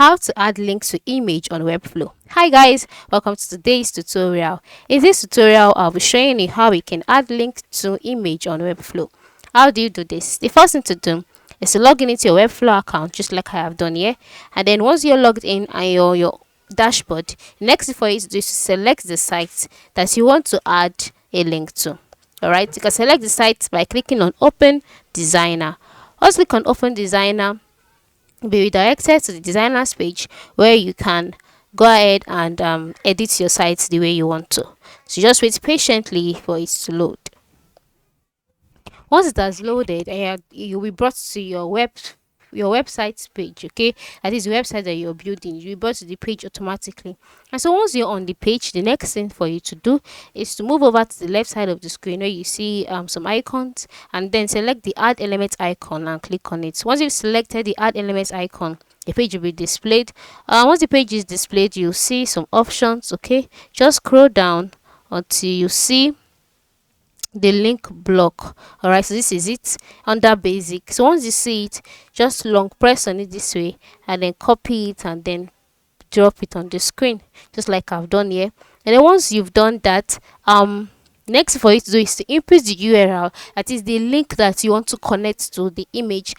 How to add links to image on Webflow. Hi guys, welcome to today's tutorial. In this tutorial, I'll be showing you how we can add links to image on Webflow. How do you do this? The first thing to do is to log in into your Webflow account, just like I have done here. And then once you're logged in and your dashboard, the next thing for you to do is to select the site that you want to add a link to. Alright, you can select the site by clicking on Open Designer. Once you click on Open Designer, be redirected to the designers page where you can go ahead and edit your site the way you want to. So just wait patiently for it to load. Once it has loaded, you'll be brought to your website page. Okay, that is the website that you're building. You'll be brought to the page automatically. And so once you're on the page, the next thing for you to do is to move over to the left side of the screen where you see some icons, and then select the add element icon and click on it. Once you've selected the add element icon, the page will be displayed. Once the page is displayed, you'll see some options. Okay, just scroll down until you see the link block. All right, so this is it under basic. So once you see it, just long press on it this way and then copy it and then drop it on the screen, just like I've done here. And then once you've done that, next for you to do is to input the URL, that is the link that you want to connect to the image,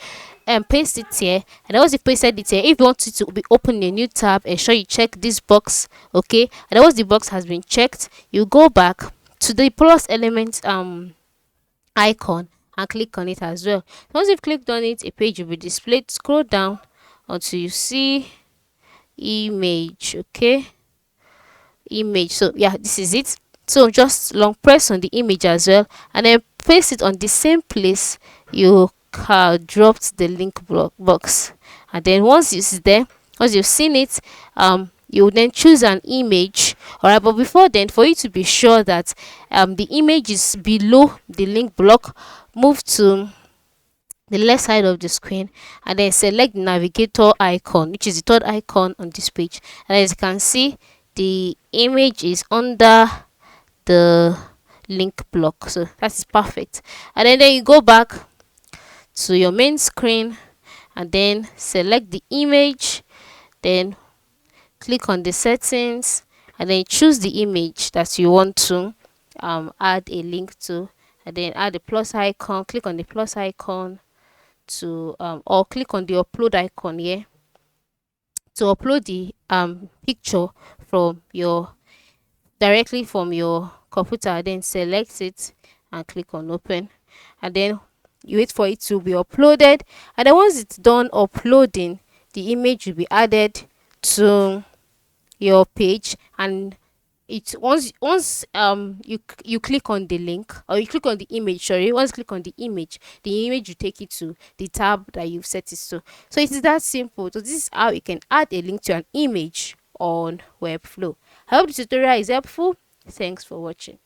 and paste it here. And once you pasted it here, if you want it to be open a new tab, ensure you check this box. Okay, and once the box has been checked, you go back to the plus element icon and click on it as well. Once you've clicked on it, a page will be displayed. Scroll down until you see image. Okay, image. So yeah, this is it. So just long press on the image as well and then paste it on the same place you dropped the link box. And then once it's there, once you've seen it, you will then choose an image. All right, but before then, for you to be sure that the image is below the link block, move to the left side of the screen and then select the navigator icon, which is the third icon on this page. And as you can see, the image is under the link block, so that is perfect. And then you go back to your main screen and then select the image, then click on the settings and then choose the image that you want to add a link to, and then add the plus icon. Click on the plus icon to or click on the upload icon here to upload the picture from directly from your computer. Then select it and click on open, and then you wait for it to be uploaded. And then once it's done uploading, the image will be added to your page. And it's once you click on the link, or you click on the image, sorry, once you click on the image will take you to the tab that you've set it to. So it is that simple. So this is how you can add a link to an image on Webflow. I hope the tutorial is helpful. Thanks for watching.